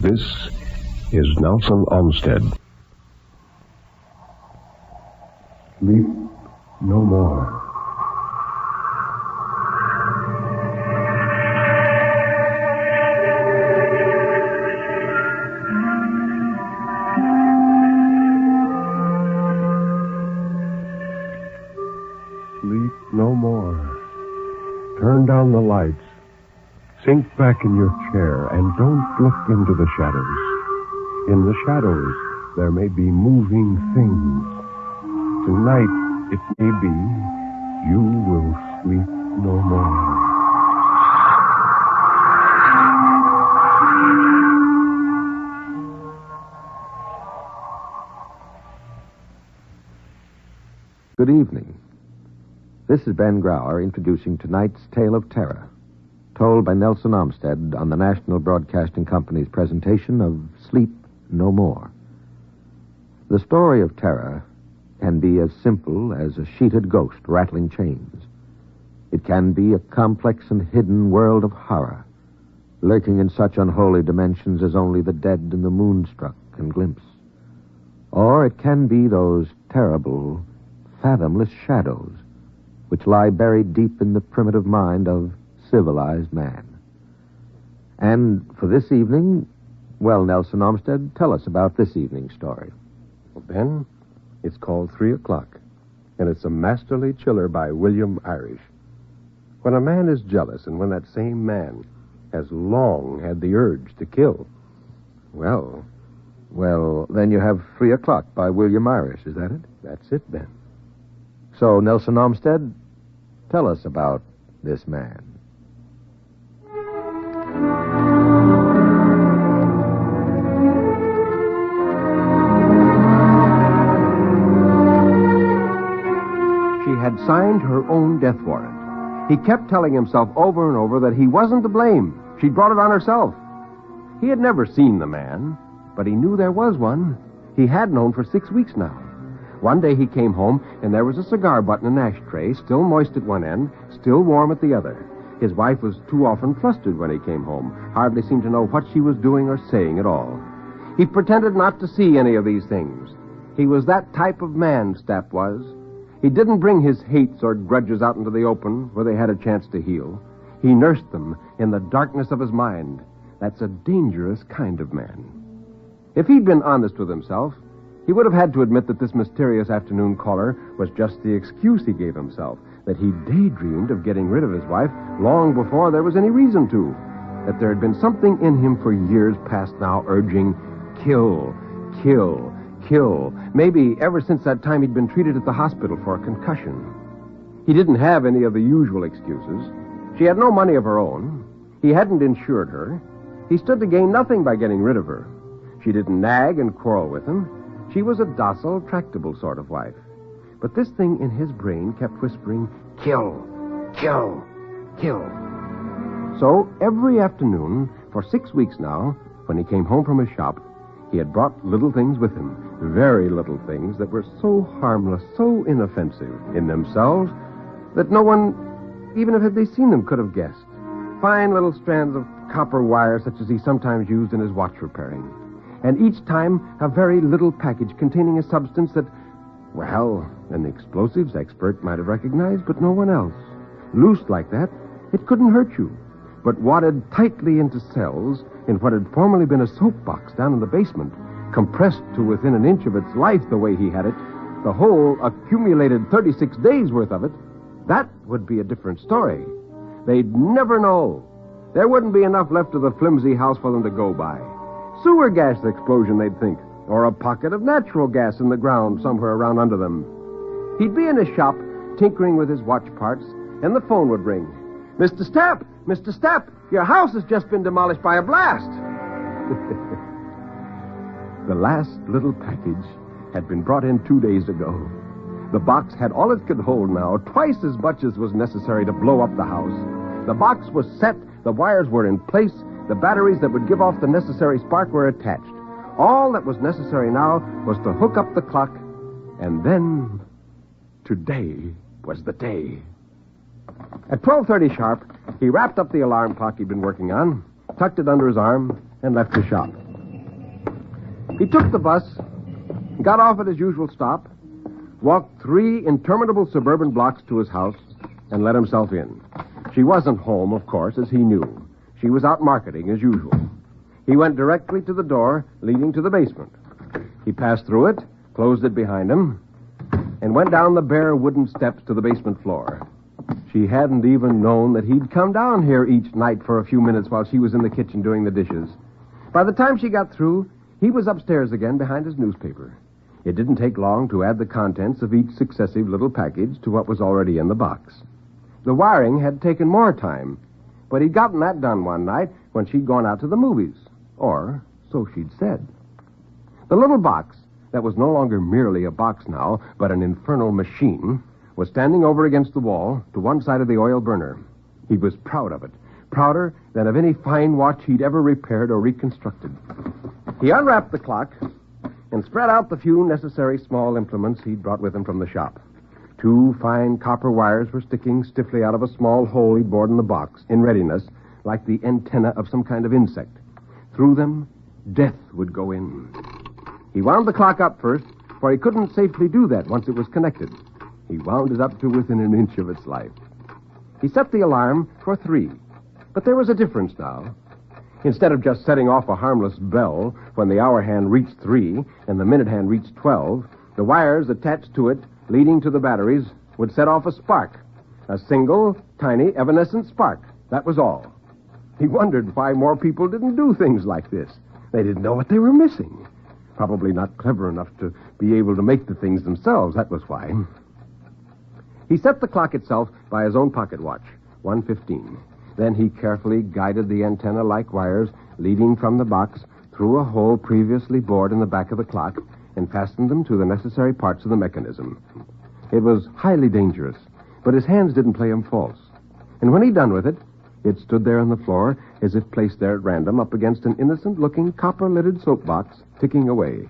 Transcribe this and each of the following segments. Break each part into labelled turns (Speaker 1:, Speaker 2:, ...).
Speaker 1: This is Nelson Olmsted. Sleep no more. Sleep no more. Turn down the lights. Sink back in your chair and don't look into the shadows. In the shadows, there may be moving things. Tonight, it may be, you will sleep no more.
Speaker 2: Good evening. This is Ben Grauer introducing tonight's Tale of Terror, told by Nelson Olmsted on the National Broadcasting Company's presentation of Sleep No More. The story of terror can be as simple as a sheeted ghost rattling chains. It can be a complex and hidden world of horror, lurking in such unholy dimensions as only the dead and the moonstruck can glimpse. Or it can be those terrible, fathomless shadows which lie buried deep in the primitive mind of civilized man. And for this evening, well, Nelson Olmsted, tell us about this evening's story.
Speaker 1: Well, Ben, it's called 3 O'Clock, and it's a masterly chiller by William Irish. When a man is jealous, and when that same man has long had the urge to kill.
Speaker 2: Well, then you have 3 O'Clock by William Irish, is that it?
Speaker 1: That's it, Ben.
Speaker 2: So, Nelson Olmsted, tell us about this man.
Speaker 3: She had signed her own death warrant. He kept telling himself over and over that he wasn't to blame. She brought it on herself. He had never seen the man, but he knew there was one. He had known for 6 weeks now. One day he came home, and there was a cigar butt in an ashtray, still moist at one end, still warm at the other. His wife was too often flustered when he came home, hardly seemed to know what she was doing or saying at all. He pretended not to see any of these things. He was that type of man, Stapp was. He didn't bring his hates or grudges out into the open where they had a chance to heal. He nursed them in the darkness of his mind. That's a dangerous kind of man. If he'd been honest with himself, he would have had to admit that this mysterious afternoon caller was just the excuse he gave himself, that he daydreamed of getting rid of his wife long before there was any reason to, that there had been something in him for years past now urging, kill, kill, kill. Maybe ever since that time he'd been treated at the hospital for a concussion. He didn't have any of the usual excuses. She had no money of her own. He hadn't insured her. He stood to gain nothing by getting rid of her. She didn't nag and quarrel with him. She was a docile, tractable sort of wife. But this thing in his brain kept whispering, kill, kill, kill. So every afternoon, for 6 weeks now, when he came home from his shop, he had brought little things with him, very little things that were so harmless, so inoffensive in themselves, that no one, even if had they seen them, could have guessed. Fine little strands of copper wire, such as he sometimes used in his watch repairing. And each time, a very little package containing a substance that, well, an explosives expert might have recognized, but no one else. Loose like that, it couldn't hurt you. But wadded tightly into cells in what had formerly been a soapbox down in the basement, compressed to within an inch of its life the way he had it, the whole accumulated 36 days' worth of it, that would be a different story. They'd never know. There wouldn't be enough left of the flimsy house for them to go by. Sewer gas explosion, they'd think, or a pocket of natural gas in the ground somewhere around under them. He'd be in his shop, tinkering with his watch parts, and the phone would ring. Mr. Stapp! Mr. Stapp! Your house has just been demolished by a blast! The last little package had been brought in 2 days ago. The box had all it could hold now, twice as much as was necessary to blow up the house. The box was set, the wires were in place, the batteries that would give off the necessary spark were attached. All that was necessary now was to hook up the clock, and then today was the day. At 12:30 sharp, he wrapped up the alarm clock he'd been working on, tucked it under his arm, and left the shop. He took the bus, got off at his usual stop, walked 3 interminable suburban blocks to his house, and let himself in. She wasn't home, of course, as he knew. She was out marketing as usual. He went directly to the door leading to the basement. He passed through it, closed it behind him, and went down the bare wooden steps to the basement floor. She hadn't even known that he'd come down here each night for a few minutes while she was in the kitchen doing the dishes. By the time she got through, he was upstairs again behind his newspaper. It didn't take long to add the contents of each successive little package to what was already in the box. The wiring had taken more time, but he'd gotten that done one night when she'd gone out to the movies. Or so she'd said. The little box, that was no longer merely a box now, but an infernal machine, was standing over against the wall to one side of the oil burner. He was proud of it, prouder than of any fine watch he'd ever repaired or reconstructed. He unwrapped the clock and spread out the few necessary small implements he'd brought with him from the shop. 2 fine copper wires were sticking stiffly out of a small hole he'd bored in the box, in readiness, like the antenna of some kind of insect. Through them, death would go in. He wound the clock up first, for he couldn't safely do that once it was connected. He wound it up to within an inch of its life. He set the alarm for 3, but there was a difference now. Instead of just setting off a harmless bell when the hour hand reached 3 and the minute hand reached 12, the wires attached to it, leading to the batteries, would set off a spark. A single, tiny, evanescent spark. That was all. He wondered why more people didn't do things like this. They didn't know what they were missing. Probably not clever enough to be able to make the things themselves. That was why. He set the clock itself by his own pocket watch, 1:15. Then he carefully guided the antenna-like wires leading from the box through a hole previously bored in the back of the clock and fastened them to the necessary parts of the mechanism. It was highly dangerous, but his hands didn't play him false. And when he'd done with it, it stood there on the floor as if placed there at random up against an innocent-looking copper-lidded soapbox, ticking away.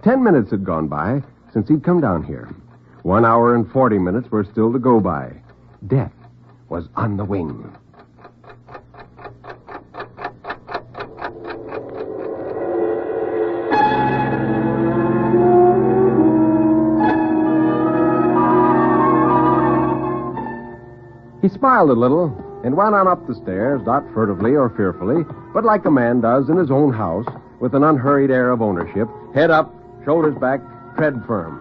Speaker 3: 10 minutes had gone by since he'd come down here. 1 hour and 40 minutes were still to go by. Death was on the wing. He smiled a little and went on up the stairs, not furtively or fearfully, but like a man does in his own house, with an unhurried air of ownership, head up, shoulders back, tread firm.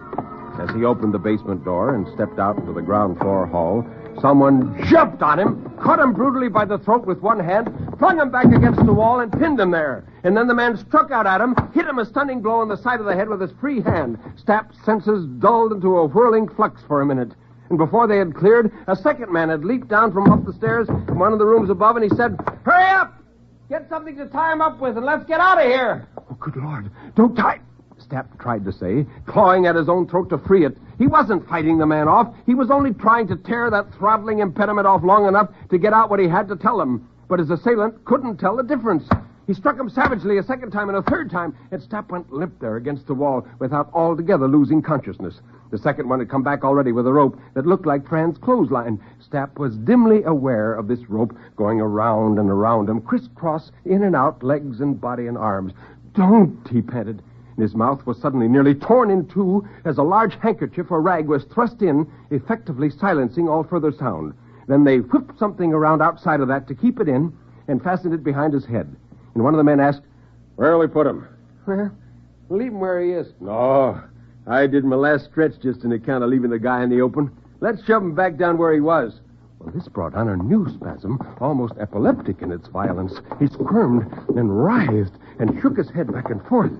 Speaker 3: As he opened the basement door and stepped out into the ground floor hall, someone jumped on him, caught him brutally by the throat with one hand, flung him back against the wall, and pinned him there. And then the man struck out at him, hit him a stunning blow on the side of the head with his free hand. Stapp's senses dulled into a whirling flux for a minute. And before they had cleared, a second man had leaped down from up the stairs from one of the rooms above, and he said, "Hurry up! Get something to tie him up with, and let's get out of here!" "Oh, good Lord, don't tie..." Stapp tried to say, clawing at his own throat to free it. He wasn't fighting the man off. He was only trying to tear that throttling impediment off long enough to get out what he had to tell him. But his assailant couldn't tell the difference. He struck him savagely a second time and a third time, and Stapp went limp there against the wall without altogether losing consciousness. The second one had come back already with a rope that looked like Fran's clothesline. Stapp was dimly aware of this rope going around and around him, crisscross, in and out, legs and body and arms. "Don't," he panted. And his mouth was suddenly nearly torn in two as a large handkerchief or rag was thrust in, effectively silencing all further sound. Then they whipped something around outside of that to keep it in and fastened it behind his head. And one of the men asked, "Where'll we put him?" "Well, leave him where he is." "No, I did my last stretch just on account of leaving the guy in the open. Let's shove him back down where he was." Well, this brought on a new spasm, almost epileptic in its violence. He squirmed and writhed and shook his head back and forth.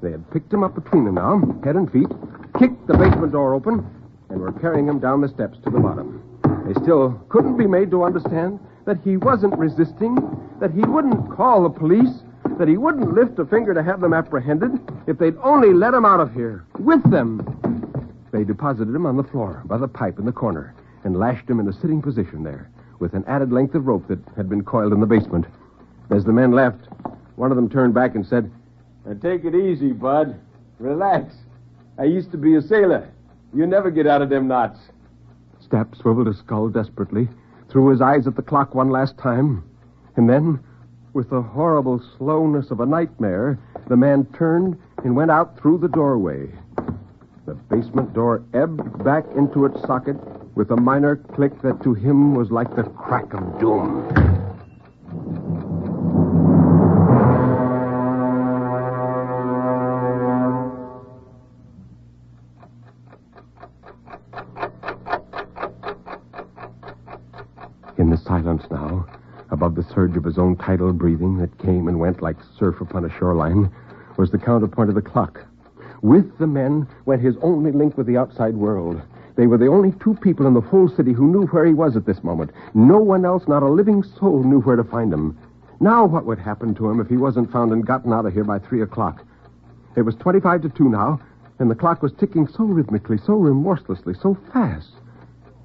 Speaker 3: They had picked him up between them now, head and feet, kicked the basement door open, and were carrying him down the steps to the bottom. They still couldn't be made to understand that he wasn't resisting, that he wouldn't call the police, that he wouldn't lift a finger to have them apprehended if they'd only let him out of here, with them. They deposited him on the floor by the pipe in the corner and lashed him in a sitting position there with an added length of rope that had been coiled in the basement. As the men left, one of them turned back and said, "Now take it easy, bud. Relax. I used to be a sailor. You never get out of them knots." Stapp swiveled his skull desperately, threw his eyes at the clock one last time, and then, with the horrible slowness of a nightmare, the man turned and went out through the doorway. The basement door ebbed back into its socket with a minor click that to him was like the crack of doom. In the silence now, above the surge of his own tidal breathing that came and went like surf upon a shoreline, was the counterpoint of the clock. With the men went his only link with the outside world. They were the only two people in the whole city who knew where he was at this moment. No one else, not a living soul, knew where to find him. Now what would happen to him if he wasn't found and gotten out of here by 3 o'clock? It was 25 to 2 now, and the clock was ticking so rhythmically, so remorselessly, so fast.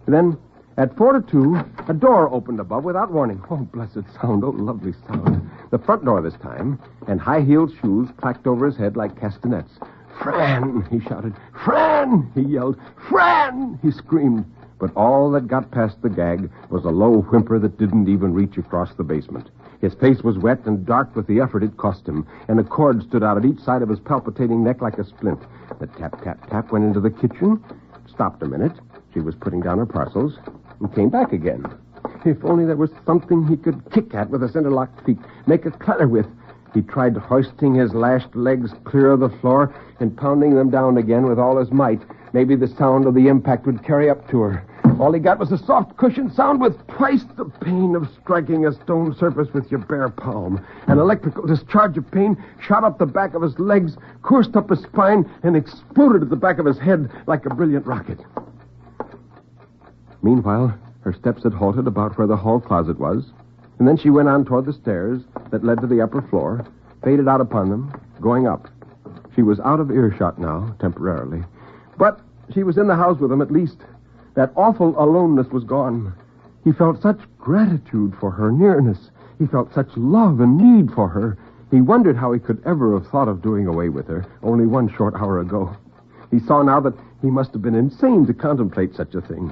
Speaker 3: And then, at 4 to 2, a door opened above without warning. Oh, blessed sound, oh, lovely sound. The front door this time, and high-heeled shoes clacked over his head like castanets. "Fran!" he shouted. "Fran!" he yelled. "Fran!" he screamed. But all that got past the gag was a low whimper that didn't even reach across the basement. His face was wet and dark with the effort it cost him, and a cord stood out at each side of his palpitating neck like a splint. The tap, tap, tap went into the kitchen, stopped a minute. She was putting down her parcels, and came back again. If only there was something he could kick at with his interlocked feet, make a clatter with. He tried hoisting his lashed legs clear of the floor and pounding them down again with all his might. Maybe the sound of the impact would carry up to her. All he got was a soft cushioned sound with twice the pain of striking a stone surface with your bare palm. An electrical discharge of pain shot up the back of his legs, coursed up his spine, and exploded at the back of his head like a brilliant rocket. Meanwhile, her steps had halted about where the hall closet was, and then she went on toward the stairs that led to the upper floor, faded out upon them, going up. She was out of earshot now, temporarily. But she was in the house with him, at least. That awful aloneness was gone. He felt such gratitude for her nearness. He felt such love and need for her. He wondered how he could ever have thought of doing away with her only 1 short hour ago. He saw now that he must have been insane to contemplate such a thing.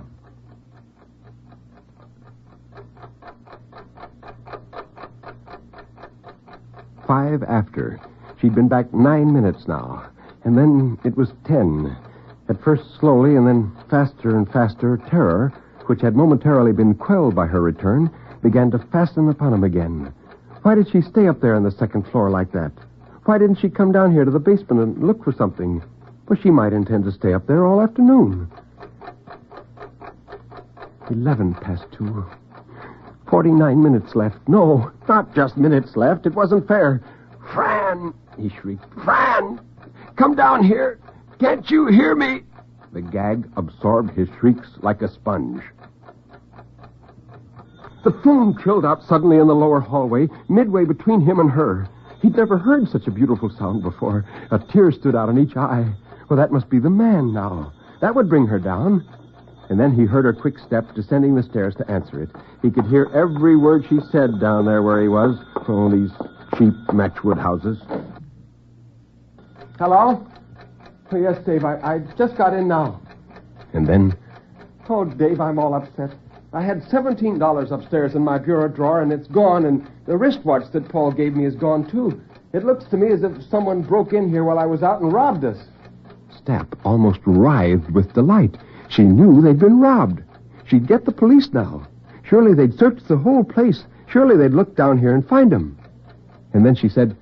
Speaker 3: 5 after. She'd been back 9 minutes now. And then it was 10. At first slowly, and then faster and faster, terror, which had momentarily been quelled by her return, began to fasten upon him again. Why did she stay up there on the 2nd floor like that? Why didn't she come down here to the basement and look for something? Well, she might intend to stay up there all afternoon. 11 past 2. 49 minutes left. No, not just minutes left. It wasn't fair. "Fran!" he shrieked. "Fran! Come down here! Can't you hear me?" The gag absorbed his shrieks like a sponge. The phone trilled out suddenly in the lower hallway, midway between him and her. He'd never heard such a beautiful sound before. A tear stood out in each eye. Well, that must be the man now. That would bring her down. And then he heard her quick step descending the stairs to answer it. He could hear every word she said down there where he was. Oh, these cheap matchwood houses. "Hello? Oh, yes, Dave, I just got in now." And then... "Oh, Dave, I'm all upset. I had $17 upstairs in my bureau drawer, and it's gone, and the wristwatch that Paul gave me is gone, too. It looks to me as if someone broke in here while I was out and robbed us." Stapp almost writhed with delight. She knew they'd been robbed. She'd get the police now. Surely they'd searched the whole place. Surely they'd look down here and find him. And then she said,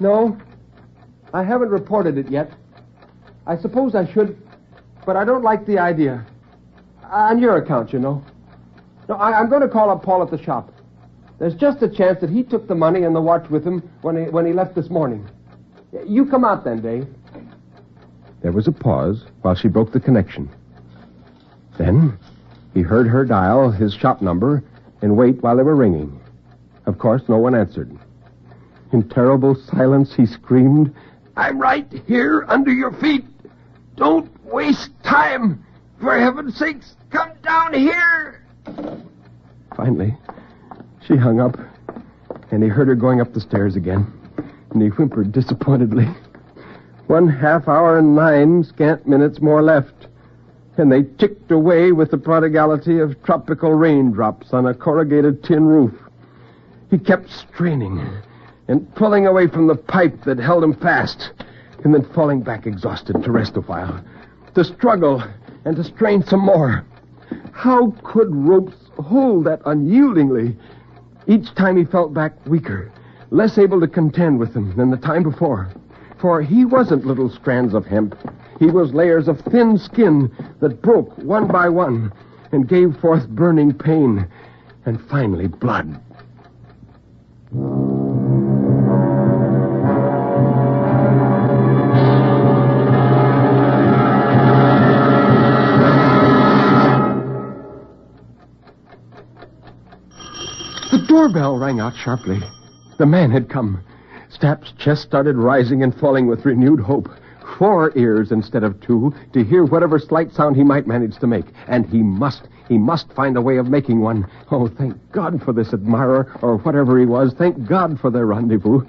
Speaker 3: "No, I haven't reported it yet. I suppose I should, but I don't like the idea. On your account, you know. No, I'm going to call up Paul at the shop. There's just a chance that he took the money and the watch with him when he left this morning. You come out then, Dave." There was a pause while she broke the connection. Then he heard her dial his shop number and wait while they were ringing. Of course, no one answered. In terrible silence, he screamed, "I'm right here under your feet. Don't waste time. For heaven's sakes, come down here." Finally, she hung up, and he heard her going up the stairs again, and he whimpered disappointedly. 1/2 hour and 9 scant minutes more left, and they ticked away with the prodigality of tropical raindrops on a corrugated tin roof. He kept straining and pulling away from the pipe that held him fast. and then falling back exhausted to rest a while, to struggle and to strain some more. How could ropes hold that unyieldingly? Each time he felt back weaker, less able to contend with them than the time before. For he wasn't little strands of hemp. He was layers of thin skin that broke one by one and gave forth burning pain and finally blood. The doorbell rang out sharply. The man had come. Stapp's chest started rising and falling with renewed hope. 4 ears instead of 2 to hear whatever slight sound he might manage to make. And he must find a way of making one. Oh, thank God for this admirer, or whatever he was. Thank God for their rendezvous.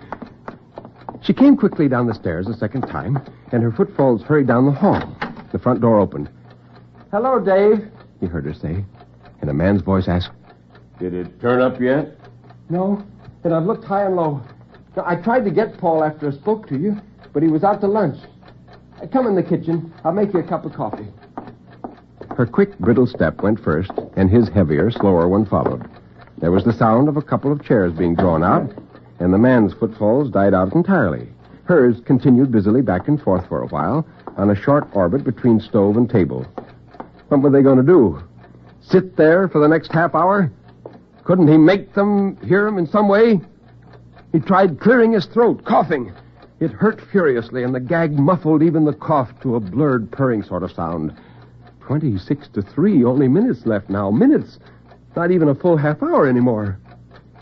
Speaker 3: She came quickly down the stairs a second time, and her footfalls hurried down the hall. The front door opened. "Hello, Dave," he heard her say. And a man's voice asked,
Speaker 1: Did it turn up yet?
Speaker 3: "No, and I've looked high and low. Now, I tried to get Paul after I spoke to you, but he was out to lunch. Come in the kitchen. I'll make you a cup of coffee." Her quick, brittle step went first, and his heavier, slower one followed. There was the sound of a couple of chairs being drawn out, and the man's footfalls died out entirely. Hers continued busily back and forth for a while on a short orbit between stove and table. What were they going to do? Sit there for the next half hour? Couldn't he make them hear him in some way? He tried clearing his throat, coughing. It hurt furiously, and the gag muffled even the cough to a blurred, purring sort of sound. 26 to 3, only minutes left now. Minutes. Not even a full half hour anymore.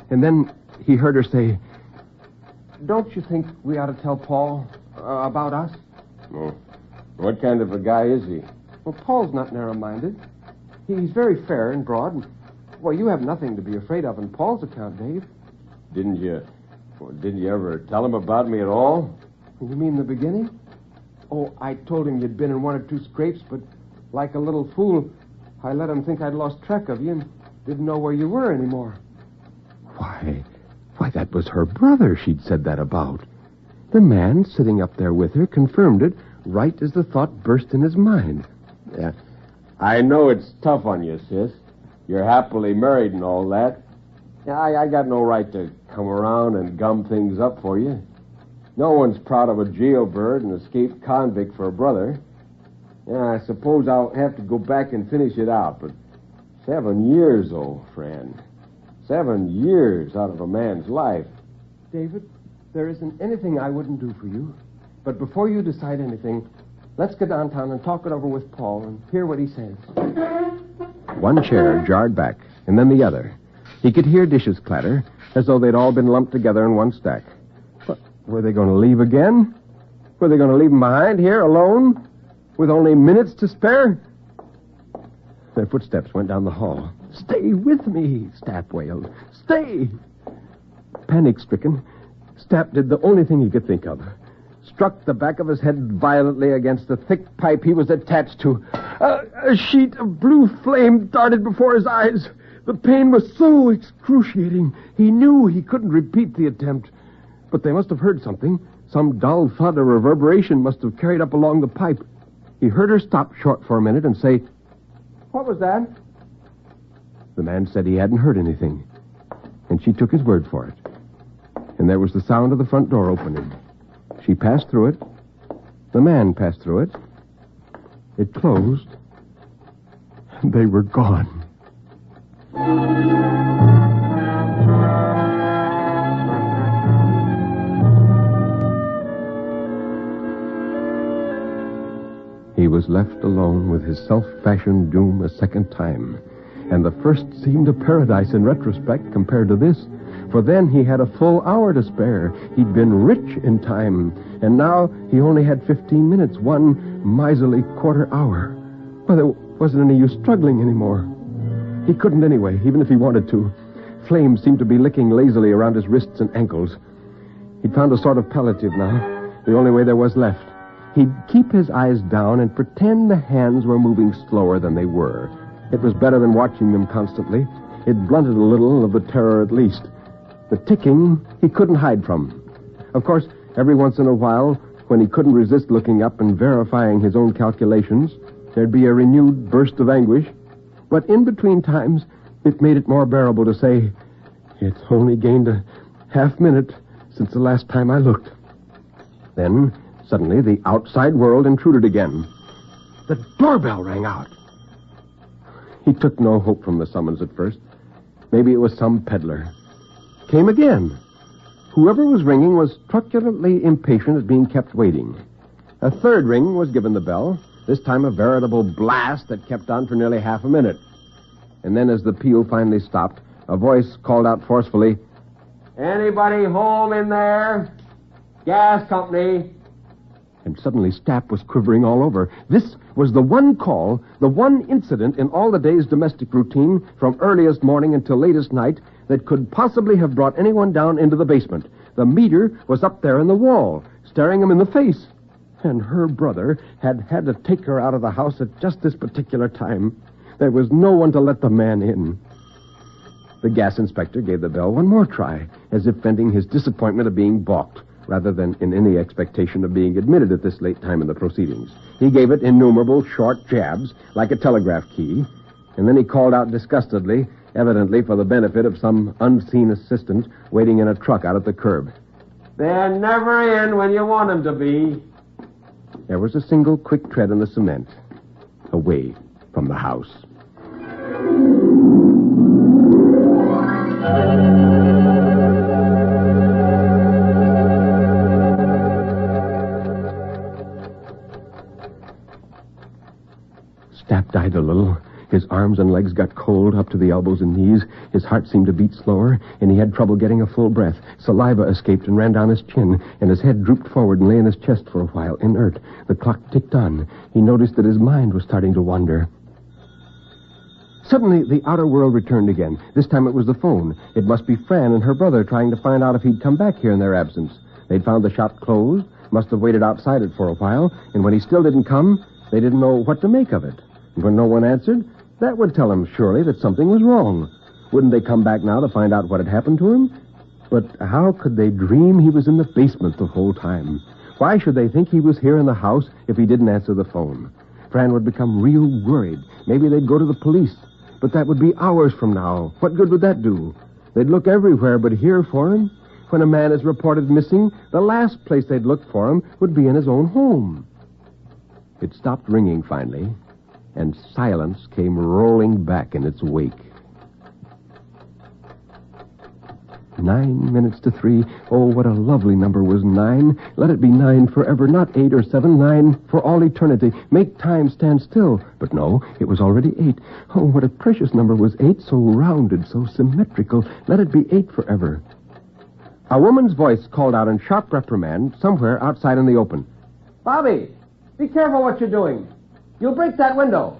Speaker 3: And then he heard her say, "Don't you think we ought to tell Paul about us?"
Speaker 1: Oh. What kind of a guy is he?
Speaker 3: Well, Paul's not narrow-minded. He's very fair and broad. Well, you have nothing to be afraid of on Paul's account, Dave.
Speaker 1: Didn't you ever tell him about me at all?
Speaker 3: You mean the beginning? Oh, I told him you'd been in 1 or 2 scrapes, but like a little fool, I let him think I'd lost track of you and didn't know where you were anymore. Why, that was her brother she'd said that about. The man sitting up there with her confirmed it right as the thought burst in his mind.
Speaker 1: Yeah. I know it's tough on you, sis. You're happily married and all that. Yeah, I got no right to come around and gum things up for you. No one's proud of a jailbird and escaped convict for a brother. Yeah, I suppose I'll have to go back and finish it out, but 7 years, old friend. 7 years out of a man's life.
Speaker 3: David, there isn't anything I wouldn't do for you. But before you decide anything, let's go downtown and talk it over with Paul and hear what he says. One chair jarred back, and then the other. He could hear dishes clatter, as though they'd all been lumped together in one stack. But were they going to leave again? Were they going to leave him behind here, alone, with only minutes to spare? Their footsteps went down the hall. "Stay with me," Stapp wailed. "Stay!" Panic-stricken, Stapp did the only thing he could think of. Struck the back of his head violently against the thick pipe he was attached to. A sheet of blue flame darted before his eyes. The pain was so excruciating, he knew he couldn't repeat the attempt. But they must have heard something. Some dull thud or reverberation must have carried up along the pipe. He heard her stop short for a minute and say, "What was that?" The man said he hadn't heard anything, and she took his word for it. And there was the sound of the front door opening. She passed through it. The man passed through it. It closed. And they were gone. He was left alone with his self-fashioned doom a second time. And the first seemed a paradise in retrospect compared to this. For then he had a full hour to spare. He'd been rich in time. And now he only had 15 minutes, one miserly quarter hour. Well, there wasn't any use struggling anymore. He couldn't anyway, even if he wanted to. Flames seemed to be licking lazily around his wrists and ankles. He'd found a sort of palliative now, the only way there was left. He'd keep his eyes down and pretend the hands were moving slower than they were. It was better than watching them constantly. It blunted a little of the terror at least. The ticking he couldn't hide from. Of course, every once in a while, when he couldn't resist looking up and verifying his own calculations, there'd be a renewed burst of anguish. But in between times, it made it more bearable to say, "It's only gained a half-minute since the last time I looked." Then, suddenly, the outside world intruded again. The doorbell rang out. He took no hope from the summons at first. Maybe it was some peddler. Came again. Whoever was ringing was truculently impatient at being kept waiting. A third ring was given the bell, this time a veritable blast that kept on for nearly half a minute. And then as the peal finally stopped, a voice called out forcefully, "Anybody home in there? Gas company." And suddenly Stapp was quivering all over. This was the one call, the one incident in all the day's domestic routine from earliest morning until latest night that could possibly have brought anyone down into the basement. The meter was up there in the wall, staring him in the face. And her brother had had to take her out of the house at just this particular time. There was no one to let the man in. The gas inspector gave the bell one more try, as if venting his disappointment of being balked, rather than in any expectation of being admitted at this late time in the proceedings. He gave it innumerable short jabs, like a telegraph key, and then he called out disgustedly, evidently for the benefit of some unseen assistant waiting in a truck out at the curb. "They're never in when you want them to be." There was a single quick tread in the cement, away from the house. Stapp died a little. His arms and legs got cold up to the elbows and knees. His heart seemed to beat slower, and he had trouble getting a full breath. Saliva escaped and ran down his chin, and his head drooped forward and lay in his chest for a while, inert. The clock ticked on. He noticed that his mind was starting to wander. Suddenly, the outer world returned again. This time it was the phone. It must be Fran and her brother trying to find out if he'd come back here in their absence. They'd found the shop closed, must have waited outside it for a while, and when he still didn't come, they didn't know what to make of it. And when no one answered, that would tell him, surely, that something was wrong. Wouldn't they come back now to find out what had happened to him? But how could they dream he was in the basement the whole time? Why should they think he was here in the house if he didn't answer the phone? Fran would become real worried. Maybe they'd go to the police. But that would be hours from now. What good would that do? They'd look everywhere but here for him. When a man is reported missing, the last place they'd look for him would be in his own home. It stopped ringing finally, and silence came rolling back in its wake. 9 minutes to 3. Oh, what a lovely number was 9. Let it be 9 forever, not 8 or 7. 9 for all eternity. Make time stand still. But no, it was already 8. Oh, what a precious number was 8, so rounded, so symmetrical. Let it be 8 forever. A woman's voice called out in sharp reprimand somewhere outside in the open. "Bobby, be careful what you're doing. You'll break that window."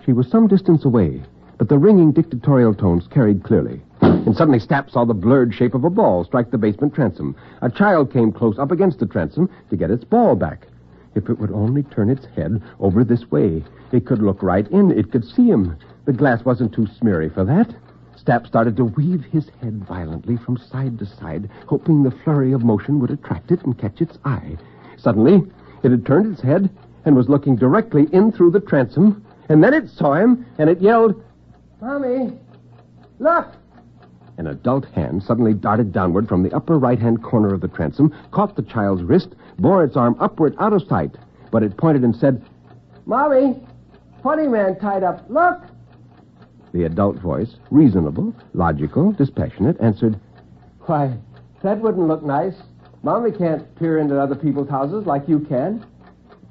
Speaker 3: She was some distance away, but the ringing dictatorial tones carried clearly. And suddenly Stapp saw the blurred shape of a ball strike the basement transom. A child came close up against the transom to get its ball back. If it would only turn its head over this way, it could look right in. It could see him. The glass wasn't too smeary for that. Stapp started to weave his head violently from side to side, hoping the flurry of motion would attract it and catch its eye. Suddenly, it had turned its head and was looking directly in through the transom, and then it saw him, and it yelled, "Mommy, look!" An adult hand suddenly darted downward from the upper right-hand corner of the transom, caught the child's wrist, bore its arm upward out of sight. But it pointed and said, "Mommy, funny man tied up. Look!" The adult voice, reasonable, logical, dispassionate, answered, "Why, that wouldn't look nice. Mommy can't peer into other people's houses like you can."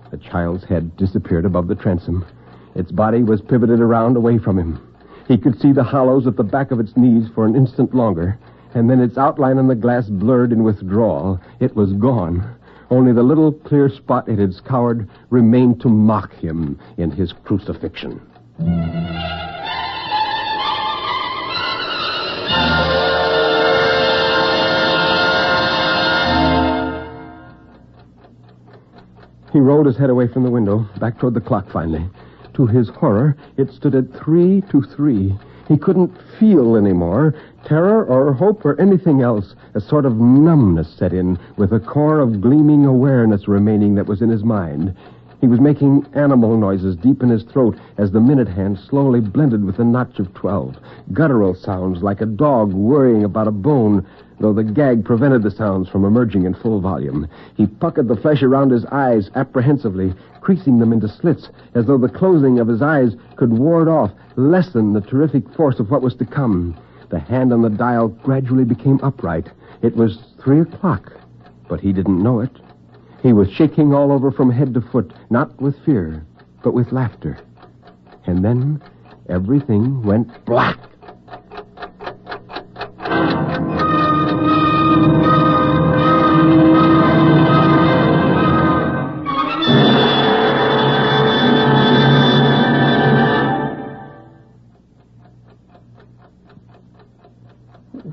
Speaker 3: The child's head disappeared above the transom. Its body was pivoted around away from him. He could see the hollows at the back of its knees for an instant longer, and then its outline on the glass blurred in withdrawal. It was gone. Only the little clear spot it had scoured remained to mock him in his crucifixion. He rolled his head away from the window, back toward the clock finally. To his horror, it stood at 3 to 3. He couldn't feel anymore. terror or hope or anything else. A sort of numbness set in, with a core of gleaming awareness remaining that was in his mind. He was making animal noises deep in his throat as the minute hand slowly blended with the notch of 12. Guttural sounds like a dog worrying about a bone, though the gag prevented the sounds from emerging in full volume. He puckered the flesh around his eyes apprehensively, creasing them into slits, as though the closing of his eyes could ward off, lessen the terrific force of what was to come. The hand on the dial gradually became upright. It was 3 o'clock, but he didn't know it. He was shaking all over from head to foot, not with fear, but with laughter. And then everything went black.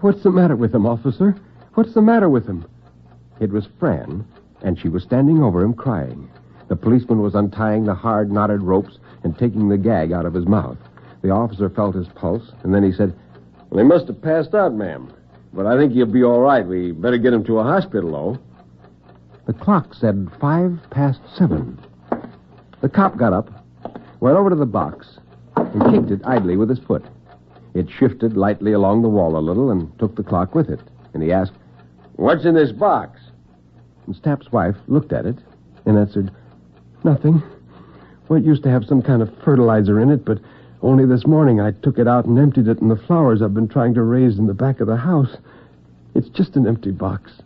Speaker 3: What's the matter with him, officer? What's the matter with him? It was Fran, and she was standing over him crying. The policeman was untying the hard, knotted ropes and taking the gag out of his mouth. The officer felt his pulse, and then he said,
Speaker 4: "Well, he must have passed out, ma'am. But I think he'll be all right. We better get him to a hospital, though."
Speaker 3: The clock said 7:05. The cop got up, went over to the box, and kicked it idly with his foot. It shifted lightly along the wall a little and took the clock with it. And he asked,
Speaker 4: "What's in this box?"
Speaker 3: And Stapp's wife looked at it and answered, "Nothing. Well, it used to have some kind of fertilizer in it, but only this morning I took it out and emptied it in the flowers I've been trying to raise in the back of the house. It's just an empty box."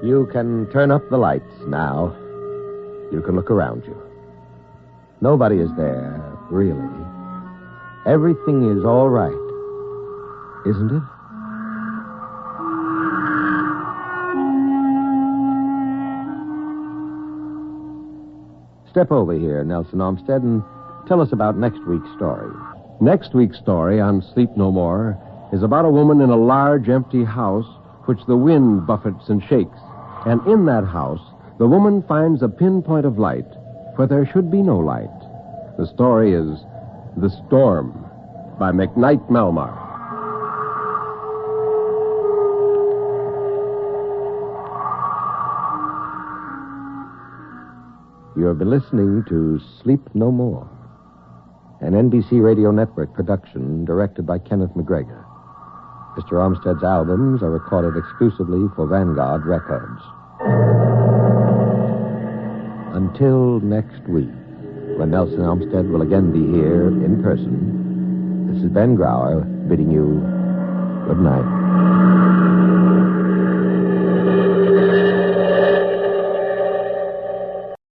Speaker 2: You can turn up the lights now. You can look around you. Nobody is there, really. Everything is all right, isn't it? Step over here, Nelson Olmsted, and tell us about next week's story.
Speaker 3: Next week's story on Sleep No More is about a woman in a large, empty house which the wind buffets and shakes. And in that house, the woman finds a pinpoint of light where there should be no light. The story is The Storm by McKnight Malmar.
Speaker 2: You have been listening to Sleep No More, an NBC Radio Network production directed by Kenneth McGregor. Mr. Olmsted's albums are recorded exclusively for Vanguard Records. Until next week, when Nelson Olmsted will again be here in person, this is Ben Grauer bidding you good night.